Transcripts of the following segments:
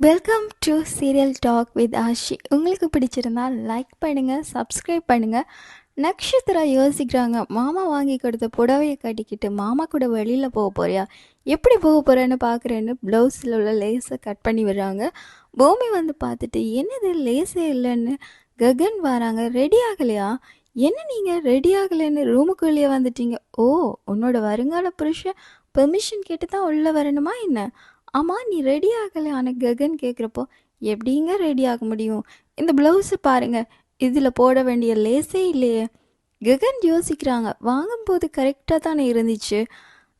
Welcome to serial talk with Ashi. உங்களுக்கு பிடிச்சிருந்தா like பண்ணுங்கள், சப்ஸ்கிரைப் பண்ணுங்கள். நக்ஷத்ரா யோசிக்கிறாங்க, மாமா வாங்கி கொடுத்த புடவையை கட்டிக்கிட்டு மாமா கூட வெளியில் போக போறியா, எப்படி போக போகிறேன்னு பார்க்குறேன்னு ப்ளவுஸில் உள்ள லேஸை கட் பண்ணி விடுறாங்க. பூமி வந்து பார்த்துட்டு என்னது லேஸே இல்லைன்னு ககன் வராங்க. ரெடி ஆகலையா, என்ன நீங்கள் ரெடி ஆகலைன்னு ரூமுக்குள்ளேயே வந்துட்டீங்க. ஓ, உன்னோட வருங்கால புருஷன் பெர்மிஷன் கேட்டு தான் உள்ளே வரணுமா என்ன? ஆமாம், நீ ரெடி ஆகலையான ககன் கேட்குறப்போ, எப்படிங்க ரெடி ஆக முடியும், இந்த ப்ளவுஸு பாருங்க, இதில் போட வேண்டிய லேஸே இல்லையே. ககன் யோசிக்கிறாங்க, வாங்கும்போது கரெக்டாக தானே இருந்துச்சு.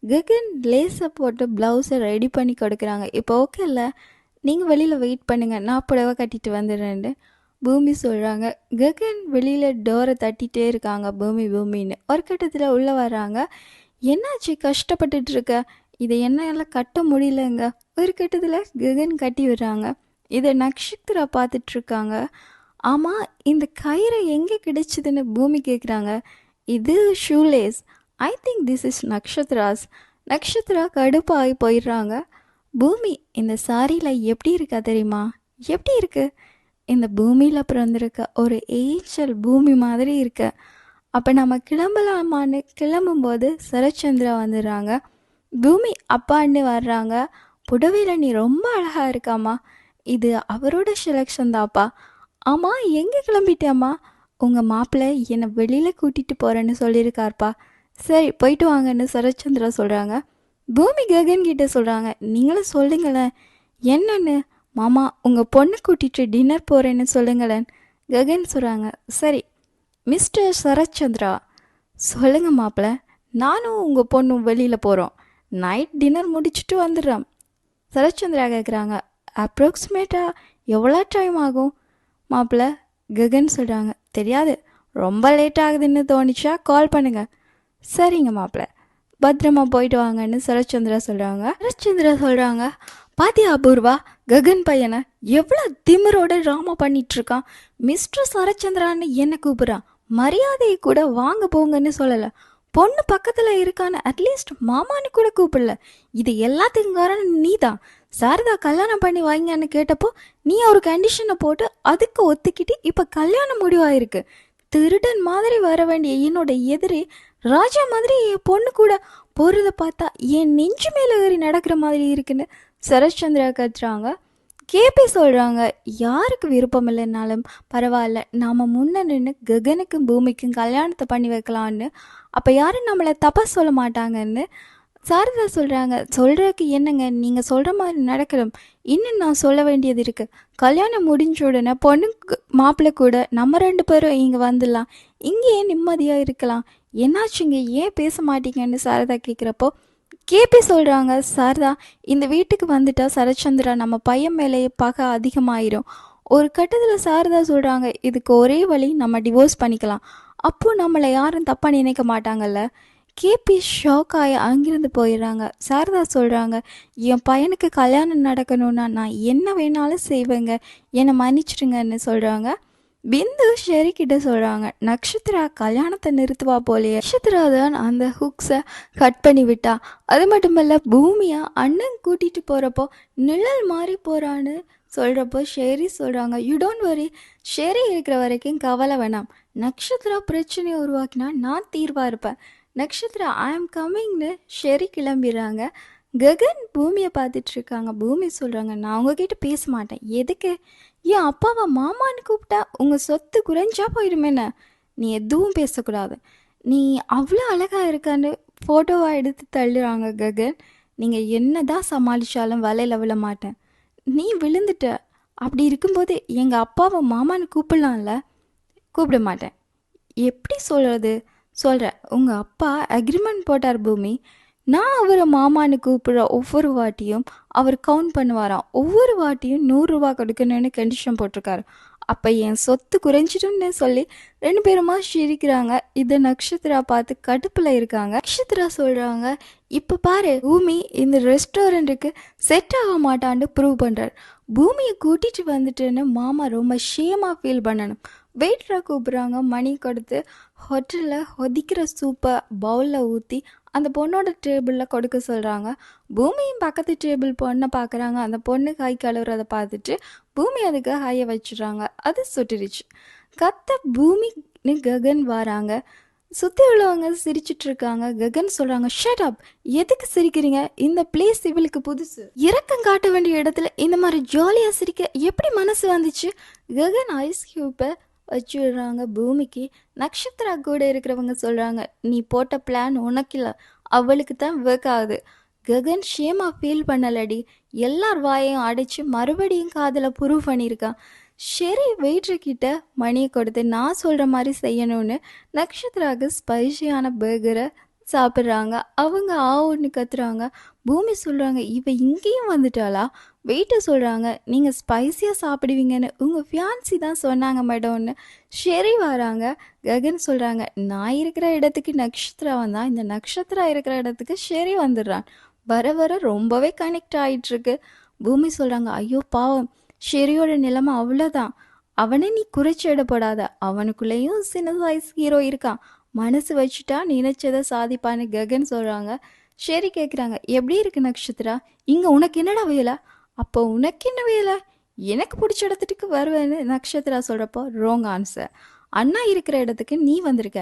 ககன் லேஸை போட்டு ப்ளவுஸை ரெடி பண்ணி கொடுக்குறாங்க. இப்போ ஓகே இல்லை, நீங்கள் வெளியில் வெயிட் பண்ணுங்கள், நான் புடவை கட்டிட்டு வந்துடுறேன்னு பூமி சொல்கிறாங்க. ககன் வெளியில் டோரை தட்டிகிட்டே இருக்காங்க, பூமின்னு. ஒரு கட்டத்தில் உள்ளே வர்றாங்க. என்னாச்சு, கஷ்டப்பட்டுட்டு இருக்க, இதை என்னால் கட்ட முடியலங்க. ஒரு கட்டத்தில் ககன் கட்டி விடுறாங்க. இதை நக்ஷத்ரா பார்த்துட்ருக்காங்க. ஆமாம், இந்த கயிறை எங்கே கிடைச்சிதுன்னு பூமி கேட்குறாங்க. இது shoelace, I think this is Nakshatra's. Nakshatra கடுப்பாகி போயிடுறாங்க. பூமி, இந்த சாரியில் எப்படி இருக்கா தெரியுமா, எப்படி இருக்கு, இந்த பூமியில் பிறந்திருக்க ஒரு ஏஞ்சல் பூமி மாதிரி இருக்கு. அப்போ நம்ம கிளம்பலாமான்னு கிளம்பும்போது சரச்சந்திரா வந்துடுறாங்க. பூமி அப்பான்னு வர்றாங்க. புடவையில் நீ ரொம்ப அழகாக இருக்காம்மா, இது அவரோட செலெக்ஷன் தான்ப்பா. ஆமாம், எங்கே கிளம்பிட்டேம்மா, உங்கள் மாப்பிள்ளை என்னை வெளியில் கூட்டிகிட்டு போகிறேன்னு சொல்லியிருக்காருப்பா. சரி, போயிட்டு வாங்கன்னு சரச்சந்திரா சொல்கிறாங்க. பூமி ககன் கிட்டே சொல்கிறாங்க, நீங்களும் சொல்லுங்களேன் என்னன்னு. மாமா, உங்கள் பொண்ணை கூட்டிகிட்டு டின்னர் போகிறேன்னு சொல்லுங்களேன். ககன் சொல்கிறாங்க, சரி மிஸ்டர் சரச்சந்திரா, சொல்லுங்க மாப்பிள்ள, நானும் உங்கள் பொண்ணும் வெளியில் போகிறோம், நைட் டின்னர் முடிச்சுட்டு வந்துடுறோம். சரச்சந்திரா கேட்குறாங்க, அப்ராக்சிமேட்டாக எவ்வளோ டைம் ஆகும் மாப்பிள்ள? ககன் சொல்கிறாங்க, தெரியாது, ரொம்ப லேட் ஆகுதுன்னு தோணிச்சா கால் பண்ணுங்கள். சரிங்க மாப்பிள்ள, பத்திரமா போயிட்டு வாங்கன்னு சரச்சந்திரா சொல்கிறாங்க. பாத்தியா அபூர்வா, ககன் பையனை எவ்வளோ திமிரோட ட்ராமா பண்ணிகிட்ருக்கான். மிஸ்டர் சரச்சந்திரான்னு என்ன கூப்பிட்றான், மரியாதையை கூட வாங்க போங்கன்னு சொல்லலை. பொண்ணு பக்கத்தில் இருக்கான்னு அட்லீஸ்ட் மாமான்னு கூட கூப்பிடல. இது எல்லாத்துக்கும் காரணம் நீ தான். சாரதா கல்யாணம் பண்ணி வைங்கன்னு கேட்டப்போ நீ ஒரு கண்டிஷனை போட்டு அதுக்கு ஒத்துக்கிட்டு இப்போ கல்யாணம் முடிவாயிருக்கு. திருடன் மாதிரி வர வேண்டிய என்னோட எதிரி ராஜா மாதிரி என் பொண்ணு கூட போகிறத பார்த்தா என் நெஞ்சு மேலே ஏறி நடக்கிற மாதிரி இருக்குன்னு சரத்சந்திரா கத்துறாங்க. கேபி சொல்கிறாங்க, யாருக்கு விருப்பம் இல்லைன்னாலும் பரவாயில்ல, நாம் முன்ன நின்று ககனுக்கும் பூமிக்கும் கல்யாணத்தை பண்ணி வைக்கலான்னு, அப்போ யாரும் நம்மளை தப்பாக சொல்ல மாட்டாங்கன்னு சாரதா சொல்கிறாங்க. சொல்கிறதுக்கு என்னங்க, நீங்கள் சொல்கிற மாதிரி நடக்கணும், இன்னும் நான் சொல்ல வேண்டியது இருக்குது. கல்யாணம் முடிஞ்ச உடனே பொண்ணுக்கு மாப்பிள்ளை கூட நம்ம 2 பேரும் இங்கே வந்துடலாம், இங்கேயே நிம்மதியாக இருக்கலாம். என்னாச்சுங்க, ஏன் பேச மாட்டீங்கன்னு சாரதா கேட்குறப்போ கேபி சொல்கிறாங்க, சாரதா இந்த வீட்டுக்கு வந்துட்டா சரச்சந்திரா நம்ம பையன் மேலேயே பகை அதிகமாயிரும். ஒரு கட்டத்தில் சாரதா சொல்கிறாங்க, இதுக்கு ஒரே வழி, நம்ம டிவோர்ஸ் பண்ணிக்கலாம், அப்போது நம்மளை யாரும் தப்பாக நினைக்க மாட்டாங்கல்ல. கேபி ஷாக் ஆகி அங்கிருந்து போயிடுறாங்க. சாரதா சொல்கிறாங்க, என் பையனுக்கு கல்யாணம் நடக்கணும்னா நான் என்ன வேணாலும் செய்வேங்க, என்னை மன்னிச்சிடுங்கன்னு சொல்கிறாங்க. பிந்து ஷெரிக்கிட்ட சொல்கிறாங்க, நக்ஷத்ரா கல்யாணத்தை நிறுத்துவா போலையே. நக்ஷத்ரா தான் அந்த ஹுக்ஸை கட் பண்ணி விட்டா. அது மட்டும் இல்லை, பூமியை அண்ணன் கூட்டிகிட்டு போகிறப்போ நிழல் மாறி போகிறான்னு சொல்கிறப்போ ஷெரி சொல்கிறாங்க, யூ டோன்ட் வரி, ஷெரி இருக்கிற வரைக்கும் கவலை வேணாம், நக்ஷத்ரா பிரச்சனையை உருவாக்கினா நான் தீர்வாக இருப்பேன். நக்ஷத்ரா ஐ ஆம் கம்மிங்னு ஷெரி கிளம்பிடுறாங்க. ககன் பூமியை பார்த்துட்ருக்காங்க. பூமி சொல்கிறாங்க, நான் உங்ககிட்ட பேச மாட்டேன். எதுக்கு, என் அப்பாவை மாமான்னு கூப்பிட்டா உங்கள் சொத்து குறைஞ்சா போயிடுமேண்ணே, நீ எதுவும் பேசக்கூடாது, நீ அவ்வளோ அழகாக இருக்கான்னு ஃபோட்டோவை எடுத்து தள்ளுறாங்க ககன். நீங்கள் என்ன தான் சமாளித்தாலும் வலையில் விழ மாட்டேன், நீ விழுந்துட்ட. அப்படி இருக்கும்போது எங்கள் அப்பாவை மாமான்னு கூப்பிடலாம்ல. கூப்பிட மாட்டேன். எப்படி சொல்கிறது, சொல்கிறேன், உங்கள் அப்பா அக்ரிமெண்ட் போட்டார் பூமி, நான் அவரை மாமான்னு கூப்பிட்ற ஒவ்வொரு வாட்டியும் அவர் கவுண்ட் பண்ணுவாராம், ஒவ்வொரு வாட்டியும் 100 ரூபா கொடுக்கணும்னு கண்டிஷன் போட்டிருக்காரு. அப்போ என் சொத்து குறைஞ்சிடும்னு சொல்லி 2 பேருமா சிரிக்கிறாங்க. இதை நக்ஷத்ரா பார்த்து கடுப்பில் இருக்காங்க. நக்ஷத்ரா சொல்கிறாங்க, இப்போ பாரு பூமி இந்த ரெஸ்டாரண்ட்டுக்கு செட் ஆக மாட்டான்னு ப்ரூவ் பண்ணுறார். பூமியை கூட்டிகிட்டு வந்துட்டுன்னு மாமா ரொம்ப ஷேமாக ஃபீல் பண்ணணும். வெயிட்டரை கூப்பிட்றாங்க. மணி கொடுத்து ஹோட்டலில் கொதிக்கிற சூப்பை பவுலில் ஊற்றி அந்த பொண்ணோட டேபிளில் கொடுக்க சொல்கிறாங்க. பூமியும் பக்கத்து டேபிள் பொண்ணை பார்க்குறாங்க. அந்த பொண்ணு கை கழுவுறதை பார்த்துட்டு பூமி அதுக்கு ஹையை வச்சுடுறாங்க. அது சுட்டுருச்சு. கத்த பூமின்னு ககன் வராங்க. சுற்றி உள்ளவங்க சிரிச்சிட்டு இருக்காங்க. ககன் சொல்கிறாங்க, ஷட் அப், எதுக்கு சிரிக்கிறீங்க? இந்த பிளேஸ் இவளுக்கு புதுசு. இறக்கம் காட்ட வேண்டிய இடத்துல இந்த மாதிரி ஜாலியாக சிரிக்க எப்படி மனசு வந்துச்சு? ககன் ஐஸ் கியூப்பை வச்சு விடுறாங்க பூமிக்கு. நட்சத்திரா கூட இருக்கிறவங்க சொல்கிறாங்க, நீ போட்ட பிளான் உனக்கு இல்லை, அவளுக்கு தான் ஒர்க் ஆகுது. ககன் ஷேமா ஃபீல் பண்ணலடி, எல்லார் வாயையும் அடைச்சி மறுபடியும் காதில் ப்ரூவ் பண்ணியிருக்கான். சரி, வெயிட்ருக்கிட்ட மணியை கொடுத்து நான் சொல்கிற மாதிரி செய்யணும்னு நட்சத்திராவுக்கு ஸ்பைசியான பர்கரை சாப்பிட்றாங்க. அவங்க ஒன்று கத்துறாங்க. பூமி சொல்கிறாங்க, இவ இங்கேயும் வந்துட்டாளா? வெயிட்டை சொல்கிறாங்க, நீங்கள் ஸ்பைசியாக சாப்பிடுவீங்கன்னு உங்கள் ஃபியான்சி தான் சொன்னாங்க மேடம்னு. சரி வராங்க. ககன் சொல்கிறாங்க, நான் இருக்கிற இடத்துக்கு நட்சத்திரா வந்தால் இந்த நட்சத்திரா இருக்கிற இடத்துக்கு சரி வந்துடுறான். வர வர ரொம்பவே கனெக்ட் ஆகிட்டுருக்கு. பூமி சொல்கிறாங்க, ஐயோ பாவம், ஷெரியோட நிலைமை அவ்வளோதான். அவனை நீ குறைச்சி இடப்படாத, அவனுக்குள்ளேயும் சின்ன சைஸ் ஹீரோ இருக்கான், மனசு வச்சுட்டா நினைச்சதை சாதிப்பான்னு ககன் சொல்கிறாங்க. ஷெரி கேட்குறாங்க, எப்படி இருக்கு நட்சத்திரா? இங்கே உனக்கு என்னடா வேலை? அப்போ உனக்கு என்ன வேலை? எனக்கு பிடிச்ச இடத்துக்கு வருவேன்னு நட்சத்திரா சொல்கிறப்போ ராங் ஆன்சர். அண்ணா இருக்கிற இடத்துக்கு நீ வந்திருக்க.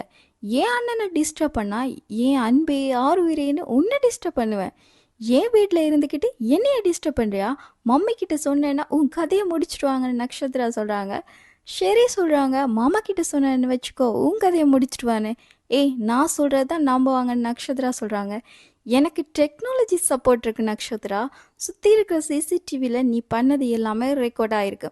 ஏன் அண்ணனை டிஸ்டர்ப் பண்ணா ஏன் அன்பே ஆறுயிரேன்னு உன்னை டிஸ்டர்ப் பண்ணுவேன். ஏன் வீட்டில் இருந்துக்கிட்டு என்னைய டிஸ்டர்ப் பண்ணுறியா? மம்மி கிட்ட சொன்னேன்னா உன் கதையை முடிச்சிடுவாங்கன்னு நட்சத்திரா சொல்கிறாங்க. சரி சொல்கிறாங்க, மாமா கிட்ட சொன்னேன்னு வச்சுக்கோ உன் கதையை முடிச்சிடுவான்னு. ஏய், நான் சொல்கிறது தான் நம்புவாங்கன்னு நட்சத்திரா சொல்கிறாங்க. எனக்கு டெக்னாலஜி சப்போர்ட் இருக்கு நட்சத்திரா. சுற்றி இருக்கிற சிசிடிவியில் நீ பண்ணது எல்லாமே ரெக்கார்ட் ஆகிருக்கு.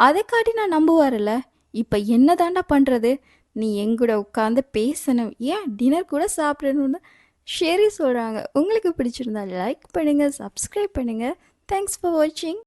அதை காட்டி நான் நம்புவார்ல. இப்போ என்ன தாண்டா பண்ணுறது? நீ எங்கூட உட்காந்து பேசணும், ஏன் டின்னர் கூட சாப்பிடணும்னு ஷெரி சொல்கிறாங்க. உங்களுக்கு பிடிச்சிருந்தா லைக் பண்ணுங்கள், சப்ஸ்கிரைப் பண்ணுங்கள். தேங்க்ஸ் ஃபார் வாட்சிங்.